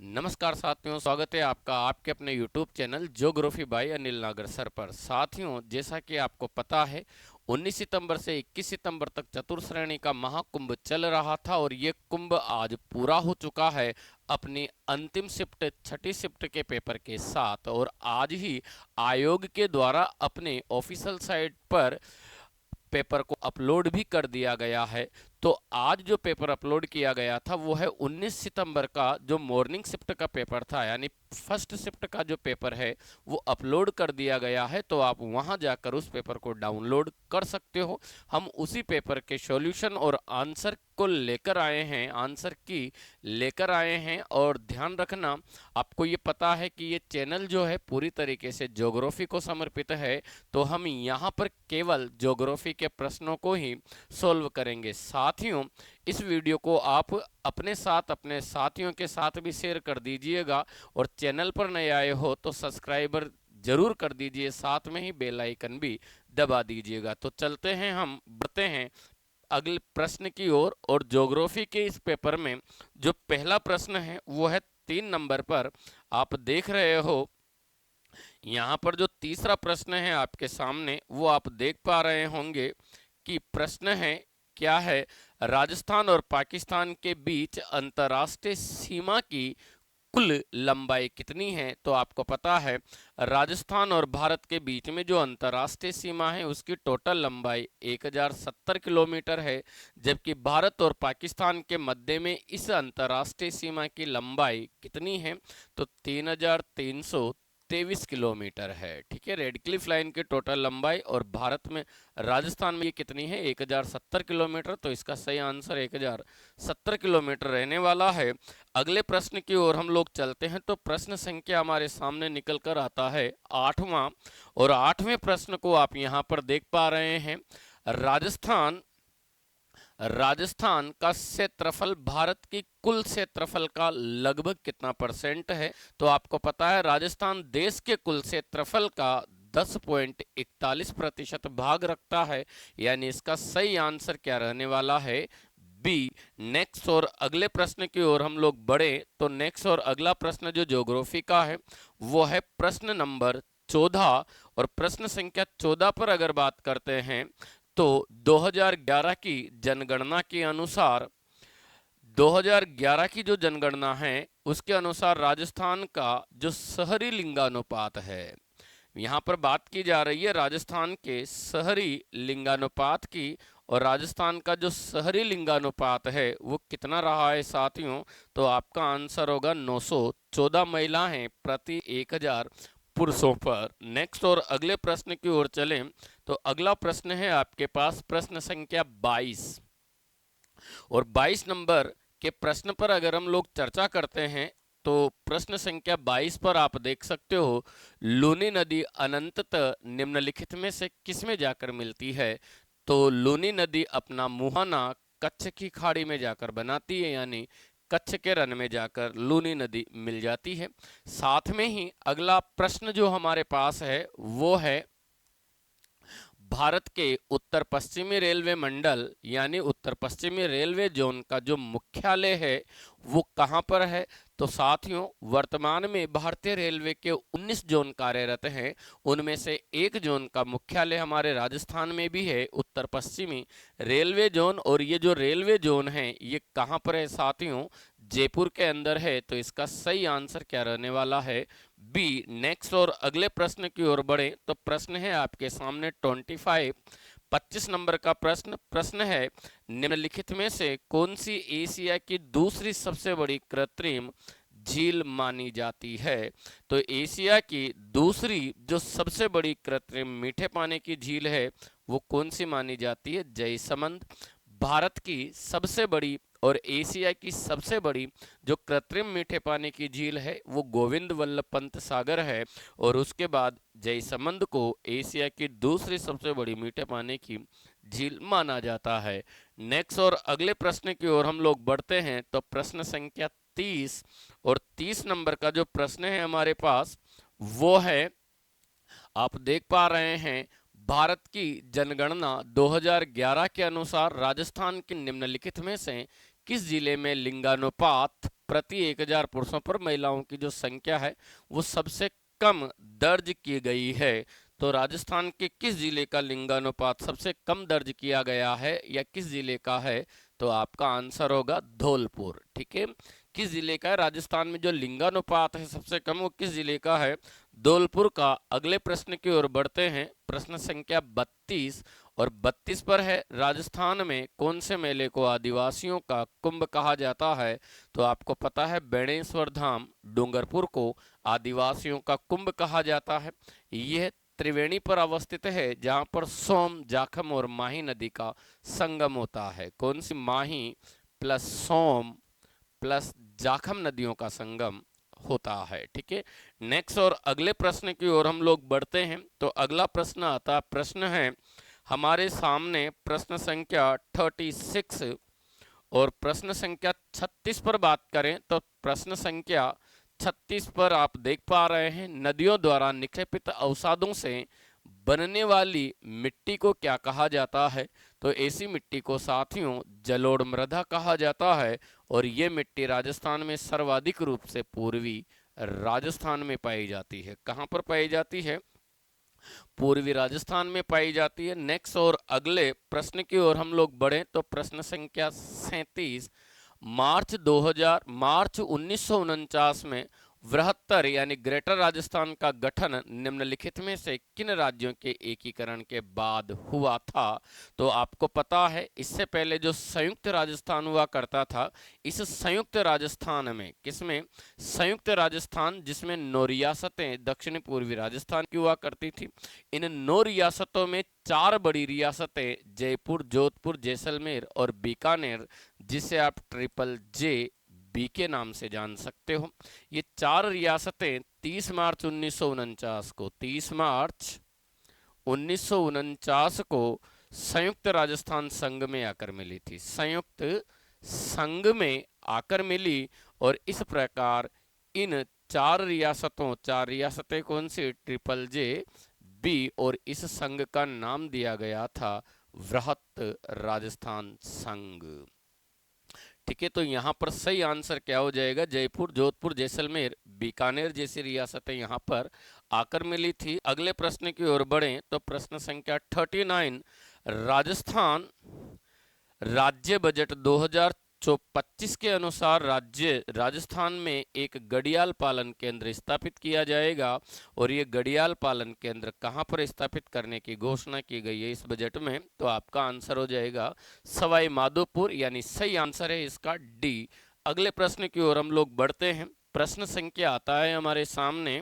नमस्कार साथियों, स्वागत है आपका आपके अपने YouTube channel geography bye Anil नागर सर पर। साथियों, जैसा कि आपको पता है 19 सितंबर से 21 सितंबर तक चतुर्श्रेणी का महाकुंभ चल रहा था और ये कुंभ आज पूरा हो चुका है अपनी अंतिम शिफ्ट छठी शिफ्ट के पेपर के साथ। और आज ही आयोग के द्वारा अपने ऑफिशियल साइट पर पेपर को अपलोड भी कर दिया गया है। तो आज जो पेपर अपलोड किया गया था वो है 19 सितंबर का जो मॉर्निंग शिफ्ट का पेपर था, यानी फर्स्ट शिफ्ट का जो पेपर है वो अपलोड कर दिया गया है। तो आप वहां जाकर उस पेपर को डाउनलोड कर सकते हो। हम उसी पेपर के सॉल्यूशन और आंसर को लेकर आए हैं, आंसर की लेकर आए हैं। और ध्यान रखना, आपको ये पता है कि ये चैनल जो है पूरी तरीके से ज्योग्राफी को समर्पित है, तो हम यहाँ पर केवल ज्योग्राफी के प्रश्नों को ही सॉल्व करेंगे। साथियों, इस वीडियो को आप अपने साथ अपने साथियों के साथ भी शेयर कर दीजिएगा और चैनल पर नए आए हो तो सब्सक्राइबर जरूर कर दीजिए, साथ में ही बेल आइकन भी दबा दीजिएगा। तो चलते हैं, हम बढ़ते हैं अगले प्रश्न की ओर। और ज्योग्राफी के इस पेपर में जो पहला प्रश्न है वो है 3 नंबर पर। आप देख रहे हो यहाँ पर जो तीसरा प्रश्न है आपके सामने वो आप देख पा रहे होंगे कि प्रश्न है क्या है, राजस्थान और पाकिस्तान के बीच अंतर्राष्ट्रीय सीमा की कुल लंबाई कितनी है। तो आपको पता है राजस्थान और भारत के बीच में जो अंतर्राष्ट्रीय सीमा है उसकी टोटल लंबाई 1070 किलोमीटर है, जबकि भारत और पाकिस्तान के मध्य में इस अंतर्राष्ट्रीय सीमा की लंबाई कितनी है। तो 3323 किलोमीटर है। ठीक है, रेड क्लिफ लाइन की टोटल लंबाई और भारत में राजस्थान में ये कितनी है, 1070 किलोमीटर। तो इसका सही आंसर 1070 किलोमीटर रहने वाला है। अगले प्रश्न की ओर हम लोग चलते हैं। तो प्रश्न संख्या हमारे सामने निकल कर आता है 8वां। और 8वें प्रश्न को आप यहाँ पर देख पा रहे हैं, राजस्थान राजस्थान का क्षेत्रफल भारत की कुल क्षेत्रफल का लगभग कितना परसेंट है। तो आपको पता है राजस्थान देश के कुल क्षेत्रफल का 10.41% भाग रखता है, यानी इसका सही आंसर क्या रहने वाला है, बी। नेक्स्ट और अगले प्रश्न की ओर हम लोग बढ़े तो नेक्स्ट और अगला प्रश्न जो ज्योग्राफी का है वो है प्रश्न नंबर 14। और प्रश्न संख्या 14 पर अगर बात करते हैं तो 2011 की जनगणना के अनुसार 2011 की जो जनगणना है उसके अनुसार राजस्थान का जो शहरी लिंगानुपात है, यहाँ पर बात की जा रही है राजस्थान के शहरी लिंगानुपात की। और राजस्थान का जो शहरी लिंगानुपात है वो कितना रहा है साथियों। तो आपका आंसर होगा 914 महिलाएं प्रति 1000 पुरुषों पर। नेक्स्ट और अगले प्रश्न की ओर चलें तो अगला प्रश्न है आपके पास प्रश्न संख्या 22। और 22 नंबर के प्रश्न पर अगर हम लोग चर्चा करते हैं तो प्रश्न संख्या 22 पर आप देख सकते हो, लूनी नदी अनंततः निम्नलिखित में से किसमें जाकर मिलती है। तो लूनी नदी अपना मुहाना कच्छ की खाड़ी में जाकर बनाती है, यानी कच्छ के रन में जाकर लूनी नदी मिल जाती है। साथ में ही अगला प्रश्न जो हमारे पास है वो है, भारत के उत्तर पश्चिमी रेलवे मंडल यानी उत्तर पश्चिमी रेलवे जोन का जो मुख्यालय है वो कहाँ पर है। तो साथियों, वर्तमान में भारतीय रेलवे के 19 जोन कार्यरत हैं, उनमें से एक जोन का मुख्यालय हमारे राजस्थान में भी है, उत्तर पश्चिमी रेलवे जोन। और ये जो रेलवे जोन है ये कहाँ पर है साथियों, जयपुर के अंदर है। तो इसका सही आंसर क्या रहने वाला है, बी। नेक्स्ट और अगले प्रश्न की ओर बढ़े तो प्रश्न है आपके सामने 25 नंबर का प्रश्न है, निम्नलिखित में से कौन सी एशिया की दूसरी सबसे बड़ी कृत्रिम झील मानी जाती है। तो एशिया की दूसरी जो सबसे बड़ी कृत्रिम मीठे पानी की झील है वो कौन सी मानी जाती है, जयसमंद। भारत की सबसे बड़ी और एशिया की सबसे बड़ी जो कृत्रिम मीठे पानी की झील है वो गोविंद वल्लभ पंत सागर है। और उसके बाद जयसमंद को एशिया की दूसरी सबसे बड़ी मीठे पानी की झील माना जाता है। नेक्स्ट और अगले प्रश्न की ओर हम लोग बढ़ते हैं तो प्रश्न संख्या 30। और 30 नंबर का जो प्रश्न है हमारे पास वो है, आप देख पा रहे हैं, भारत की जनगणना 2011 के अनुसार राजस्थान के निम्नलिखित में से किस जिले में लिंगानुपात प्रति 1000 पुरुषों पर महिलाओं की जो संख्या है वो सबसे कम दर्ज की गई है। तो राजस्थान के किस जिले का लिंगानुपात सबसे कम दर्ज किया गया है या किस जिले का है? तो आपका आंसर होगा धौलपुर। ठीक है, किस जिले का है? राजस्थान में जो लिंगानुपात है सबसे कम वो किस जिले का है? धौलपुर का। अगले प्रश्न की ओर बढ़ते हैं, प्रश्न संख्या 32 और 32 पर है, राजस्थान में कौन से मेले को आदिवासियों का कुंभ कहा जाता है? तो आपको पता है बेणेश्वर धाम डूंगरपुर को आदिवासियों का कुंभ कहा जाता है। यह त्रिवेणी पर अवस्थित है जहां पर सोम, जाखम और माही नदी का संगम होता है। कौन सी? माही प्लस सोम प्लस जाखम नदियों का संगम होता है। ठीक है, नेक्स्ट और अगले प्रश्न की ओर हम लोग बढ़ते हैं। तो अगला प्रश्न आता, प्रश्न है हमारे सामने प्रश्न संख्या 36 और प्रश्न संख्या 36 पर बात करें तो प्रश्न संख्या 36 पर आप देख पा रहे हैं, नदियों द्वारा निक्षेपित अवसादों से बनने वाली मिट्टी को क्या कहा जाता है? तो ऐसी मिट्टी को साथियों जलोढ़ मृदा कहा जाता है और ये मिट्टी राजस्थान में सर्वाधिक रूप से पूर्वी राजस्थान में पाई जाती है। कहाँ पर पाई जाती है? पूर्वी राजस्थान में पाई जाती है। नेक्स्ट और अगले प्रश्न की ओर हम लोग बढ़े तो प्रश्न संख्या 37, मार्च 1949 में वृहत्तर यानी ग्रेटर राजस्थान का गठन निम्नलिखित में से किन राज्यों के एकीकरण के बाद हुआ था? तो आपको पता है इससे पहले जो संयुक्त राजस्थान हुआ करता था, इस संयुक्त राजस्थान में किसमें? संयुक्त राजस्थान जिसमें 9 रियासतें दक्षिण पूर्वी राजस्थान की हुआ करती थी। इन 9 रियासतों में 4 बड़ी रियासतें जयपुर, जोधपुर, जैसलमेर और बीकानेर, जिसे आप ट्रिपल जे बी के नाम से जान सकते हो। ये 4 रियासतें 30 मार्च 1949 को 30 मार्च 1949 को संयुक्त राजस्थान संघ में आकर मिली थी। संयुक्त संघ में आकर मिली और इस प्रकार इन 4 रियासतें कौन सी? ट्रिपल जे बी, और इस संघ का नाम दिया गया था वृहत राजस्थान संघ। ठीक है, तो यहाँ पर सही आंसर क्या हो जाएगा? जयपुर, जोधपुर, जैसलमेर, बीकानेर जैसी रियासतें यहाँ पर आकर मिली थी। अगले प्रश्न की ओर बढ़ें तो प्रश्न संख्या 39, राजस्थान राज्य बजट 2025 के अनुसार राजस्थान में एक घड़ियाल पालन केंद्र स्थापित किया जाएगा और ये घड़ियाल पालन केंद्र कहाँ पर स्थापित करने की घोषणा की गई है इस बजट में? तो आपका आंसर हो जाएगा सवाई माधोपुर, यानी सही आंसर है इसका डी। अगले प्रश्न की ओर हम लोग बढ़ते हैं। प्रश्न संख्या आता है हमारे सामने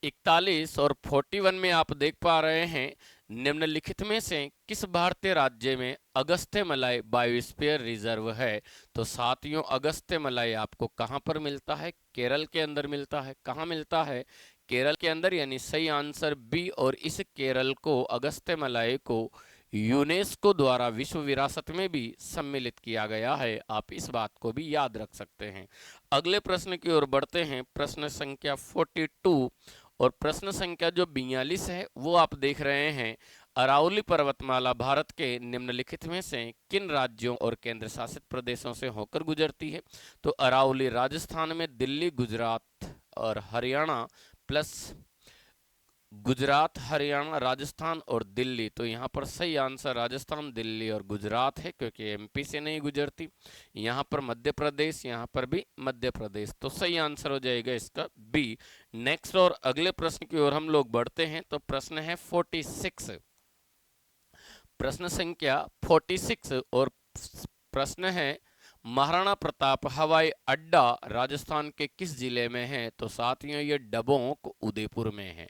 41 और 41 में आप देख पा रहे हैं, निम्नलिखित में से किस भारतीय राज्य में अगस्त्यमलाई बायोस्फीयर रिजर्व है? तो साथियों अगस्त्यमलाई आपको कहां पर मिलता है? केरल के अंदर मिलता है। कहां मिलता है? केरल के अंदर, यानी सही आंसर बी। और इस केरल को, अगस्त्यमलाई को यूनेस्को द्वारा विश्व विरासत में भी सम्मिलित किया गया है। आप इस बात को भी याद रख सकते हैं। अगले प्रश्न की ओर बढ़ते हैं, प्रश्न संख्या 42 और प्रश्न संख्या जो 42 है वो आप देख रहे हैं, अरावली पर्वतमाला भारत के निम्नलिखित में से किन राज्यों और केंद्र शासित प्रदेशों से होकर गुजरती है? तो अरावली राजस्थान में, दिल्ली, गुजरात और हरियाणा प्लस गुजरात, हरियाणा, राजस्थान और दिल्ली। तो यहाँ पर सही आंसर राजस्थान, दिल्ली और गुजरात है क्योंकि एमपी से नहीं गुजरती। यहाँ पर मध्य प्रदेश, यहाँ पर भी मध्य प्रदेश। तो सही आंसर हो जाएगा इसका बी। नेक्स्ट और अगले प्रश्न की ओर हम लोग बढ़ते हैं तो प्रश्न है 46, प्रश्न संख्या 46 और प्रश्न है महाराणा प्रताप हवाई अड्डा राजस्थान के किस जिले में है? तो साथियों ये डबोक उदयपुर में है।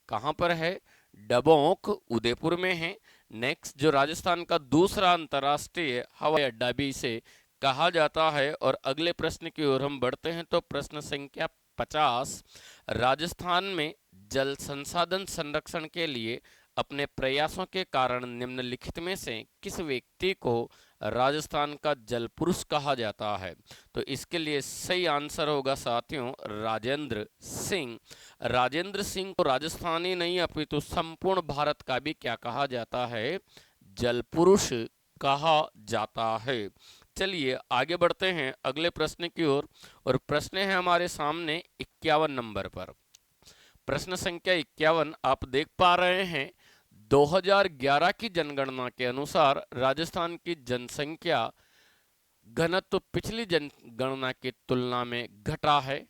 कहां पर है? डबोक उदयपुर में है। नेक्स्ट, जो राजस्थान का दूसरा अंतर्राष्ट्रीय हवाई अड्डा भी इसे कहा जाता है। और अगले प्रश्न की ओर हम बढ़ते हैं तो प्रश्न संख्या 50, राजस्थान में जल संसाधन संरक्षण के लिए अपने प्रयासों के कारण निम्नलिखित में से किस व्यक्ति को राजस्थान का जल पुरुष कहा जाता है? तो इसके लिए सही आंसर होगा साथियों राजेंद्र सिंह। राजेंद्र सिंह को राजस्थानी नहीं अपितु संपूर्ण भारत का भी क्या कहा जाता है? जल पुरुष कहा जाता है। चलिए आगे बढ़ते हैं अगले प्रश्न की ओर। और प्रश्न है हमारे सामने 51 नंबर पर। प्रश्न संख्या 51 आप देख पा रहे हैं। 2011 की जनगणना के अनुसार राजस्थान की जनसंख्या घनत्व पिछली जनगणना की तुलना में घटा है,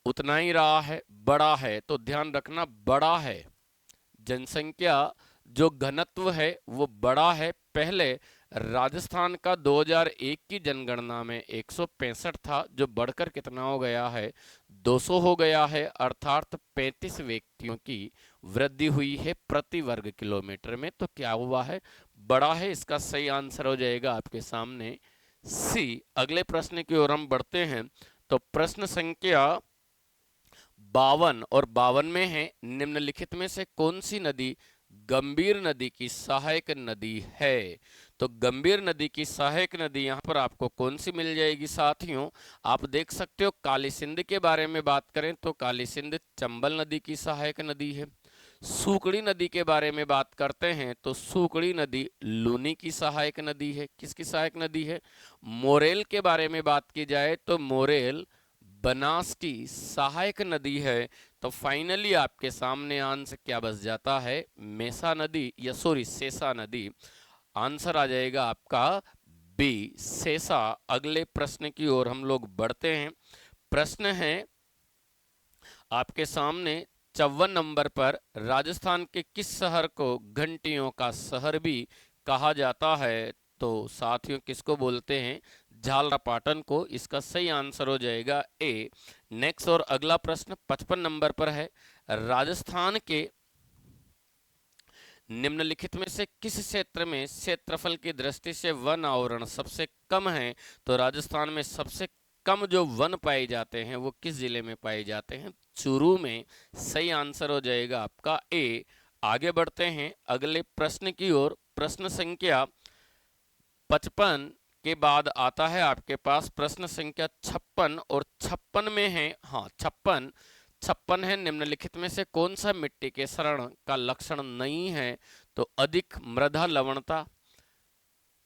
उतना ही रहा है, बढ़ा है? तो ध्यान रखना बड़ा है। जनसंख्या जो घनत्व है वो बड़ा है। पहले राजस्थान का 2001 की जनगणना में 165 था, जो बढ़कर कितना हो गया है? 200 हो गया है। अर्थात 35 व्यक्तियों की वृद्धि हुई है प्रति वर्ग किलोमीटर में। तो क्या हुआ है? बड़ा है। इसका सही आंसर हो जाएगा आपके सामने सी। अगले प्रश्न की ओर हम बढ़ते हैं। तो प्रश्न संख्या 52 और 52 में है, निम्नलिखित में से कौन सी नदी गंभीर नदी की सहायक नदी है? तो गंभीर नदी की सहायक नदी यहां पर आपको कौन सी मिल जाएगी साथियों? आप देख सकते हो, काली सिंध के बारे में बात करें तो काली सिंध चंबल नदी की सहायक नदी है। सूकड़ी नदी के बारे में बात करते हैं तो सूकड़ी नदी लूनी की सहायक नदी है। किसकी सहायक नदी है? मोरेल के बारे में बात की जाए तो मोरेल बनास की सहायक नदी है। तो फाइनली आपके सामने आंसर क्या बच जाता है? मेसा नदी, या सॉरी सेसा नदी। आंसर आ जाएगा आपका बी, सेसा। अगले प्रश्न की ओर हम लोग बढ़ते हैं। प्रश्न है आपके सामने 54 नंबर पर, राजस्थान के किस शहर को घंटियों का शहर भी कहा जाता है? तो साथियों किसको बोलते हैं? झालरापाटन को। इसका सही आंसर हो जाएगा ए। नेक्स्ट और अगला प्रश्न 55 नंबर पर है, राजस्थान के निम्नलिखित में से किस क्षेत्र में क्षेत्रफल की दृष्टि से वन आवरण सबसे कम है? तो राजस्थान में सबसे कम जो वन पाए जाते हैं वो किस जिले में पाए जाते हैं? चूरू में। सही आंसर हो जाएगा आपका ए। आगे बढ़ते हैं अगले प्रश्न की ओर। प्रश्न संख्या 55 के बाद आता है आपके पास प्रश्न संख्या 56। और 56 में है, हाँ 56 है, निम्नलिखित में से कौन सा मिट्टी के क्षरण का लक्षण नहीं है? तो अधिक मृदा लवणता,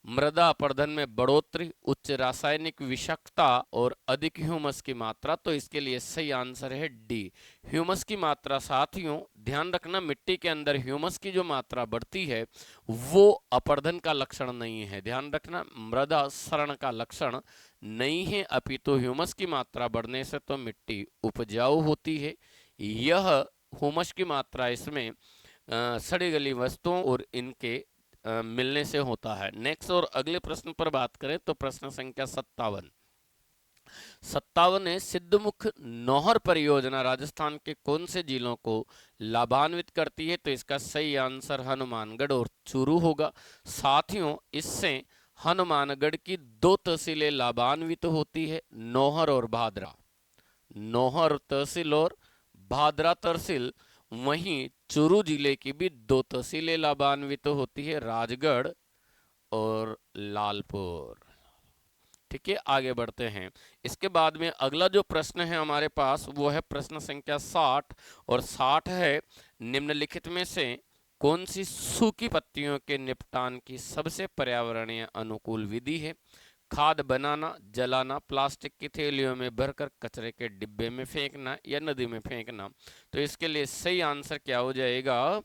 मृदा अपरदन में बढ़ोतरी, उच्च रासायनिक विषाक्तता और अधिक ह्यूमस की मात्रा। तो इसके लिए सही आंसर है डी, ह्यूमस की मात्रा। साथियों ध्यान रखना, मिट्टी के अंदर ह्यूमस की जो मात्रा बढ़ती है वो अपरदन का लक्षण नहीं है। ध्यान रखना, मृदा क्षरण का लक्षण नहीं है, अपितु ह्यूमस की मात्रा बढ़ने से तो मिट्टी उपजाऊ होती है। यह ह्यूमस की मात्रा इसमें सड़ी गली वस्तुओं और इनके मिलने से होता है। नेक्स्ट और अगले प्रश्न पर बात करें तो प्रश्न संख्या 57 है, सिद्धमुख नौहर परियोजना राजस्थान के कौन से जिलों को लाभान्वित करती है? तो इसका सही आंसर हनुमानगढ़ और चूरू होगा। साथियों इससे हनुमानगढ़ की 2 तहसीलें लाभान्वित होती है, नौहर और भादरा। नौहर तहसील और भादरा तहसील। वहीं चूरू जिले की भी 2 तहसीलें लाभान्वित होती है, राजगढ़ और लालपुर। ठीक है, आगे बढ़ते हैं। इसके बाद में अगला जो प्रश्न है हमारे पास वो है प्रश्न संख्या 60। और 60 है, निम्नलिखित में से कौन सी सूखी पत्तियों के निपटान की सबसे पर्यावरणीय अनुकूल विधि है? खाद बनाना, जलाना, प्लास्टिक की थैलियों में भरकर कचरे के डिब्बे में फेंकना या नदी में फेंकना। तो इसके लिए सही आंसर क्या हो जाएगा?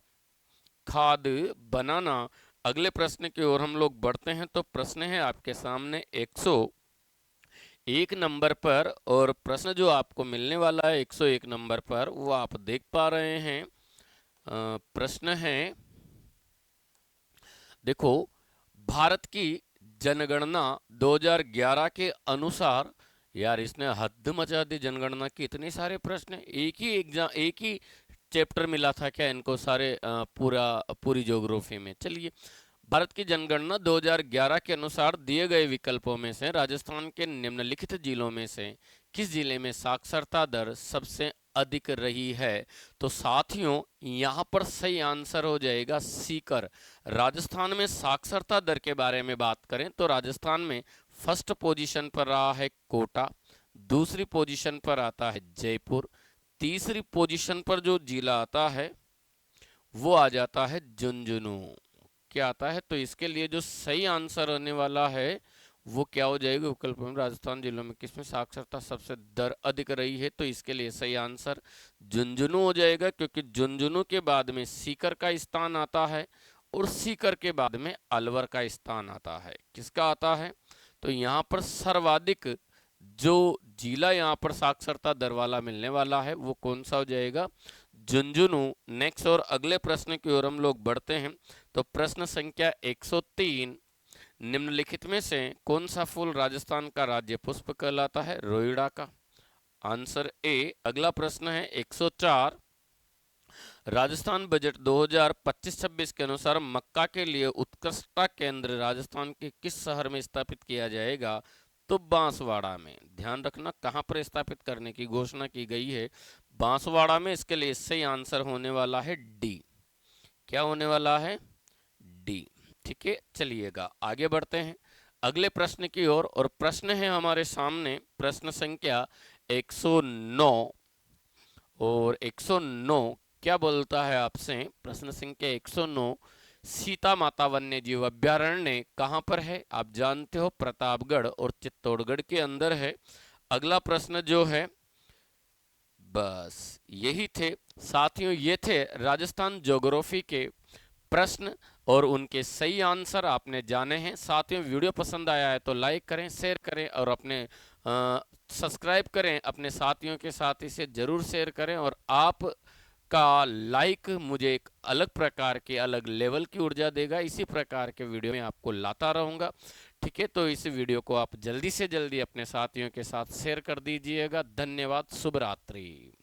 खाद बनाना। अगले प्रश्न की ओर हम लोग बढ़ते हैं। तो प्रश्न है आपके सामने 101 नंबर पर। और प्रश्न जो आपको मिलने वाला है 101 नंबर पर वो आप देख पा रहे हैं। प्रश्न है, देखो, भारत की जनगणना 2011 के अनुसार, यार इसने हद मचा दी जनगणना की, इतने सारे प्रश्न एक ही एग्जाम, एक ही चैप्टर मिला था क्या इनको सारे पूरी ज्योग्राफी में? चलिए, भारत की जनगणना 2011 के अनुसार दिए गए विकल्पों में से राजस्थान के निम्नलिखित जिलों में से किस जिले में साक्षरता दर सबसे अधिक रही है? तो साथियों यहां पर सही आंसर हो जाएगा सीकर। राजस्थान में साक्षरता दर के बारे में बात करें तो राजस्थान में फर्स्ट पोजीशन पर रहा है कोटा, दूसरी पोजीशन पर आता है जयपुर, तीसरी पोजीशन पर जो जिला आता है वो आ जाता है झुंझुनू। क्या आता है? तो इसके लिए जो सही आंसर होने वाला है वो क्या हो जाएगी? विकल्प में राजस्थान जिलों में किसमें साक्षरता सबसे दर अधिक रही है? तो इसके लिए सही आंसर झुंझुनू हो जाएगा, क्योंकि झुंझुनू के बाद में सीकर का स्थान आता है और सीकर के बाद में अलवर का स्थान आता है। किसका आता है? तो यहाँ पर सर्वाधिक जो जिला यहाँ पर साक्षरता दर वाला मिलने वाला है वो कौन सा हो जाएगा? झुंझुनू। नेक्स्ट और अगले प्रश्न की ओर हम लोग बढ़ते हैं। तो प्रश्न संख्या 103, निम्नलिखित में से कौन सा फूल राजस्थान का राज्य पुष्प कहलाता है? रोईड़ा का। Answer A. अगला प्रश्न है 104, राजस्थान बजट 2025-26 के अनुसार मक्का के लिए उत्कृष्टता केंद्र राजस्थान के किस शहर में स्थापित किया जाएगा? तो बांसवाड़ा में। ध्यान रखना कहां पर स्थापित करने की घोषणा की गई है? बांसवाड़ा में। इसके लिए सही आंसर होने वाला है डी। क्या होने वाला है? डी। ठीक है, चलिएगा आगे बढ़ते हैं अगले प्रश्न की ओर। और प्रश्न है हमारे सामने प्रश्न संख्या 109। और 109 क्या बोलता है आपसे? प्रश्न संख्या 109, सीता माता वन्य जीव अभ्यारण्य कहां पर है? आप जानते हो प्रतापगढ़ और चित्तौड़गढ़ के अंदर है। अगला प्रश्न जो है, बस यही थे साथियों, ये थे राजस्थान ज्योग्राफी के प्रश्न और उनके सही आंसर आपने जाने हैं। साथियों वीडियो पसंद आया है तो लाइक करें, शेयर करें और अपने सब्सक्राइब करें। अपने साथियों के साथ इसे जरूर शेयर करें। और आप का लाइक मुझे एक अलग प्रकार के, अलग लेवल की ऊर्जा देगा। इसी प्रकार के वीडियो में आपको लाता रहूँगा। ठीक है, तो इस वीडियो को आप जल्दी से जल्दी अपने साथियों के साथ शेयर कर दीजिएगा। धन्यवाद। शुभ रात्रि।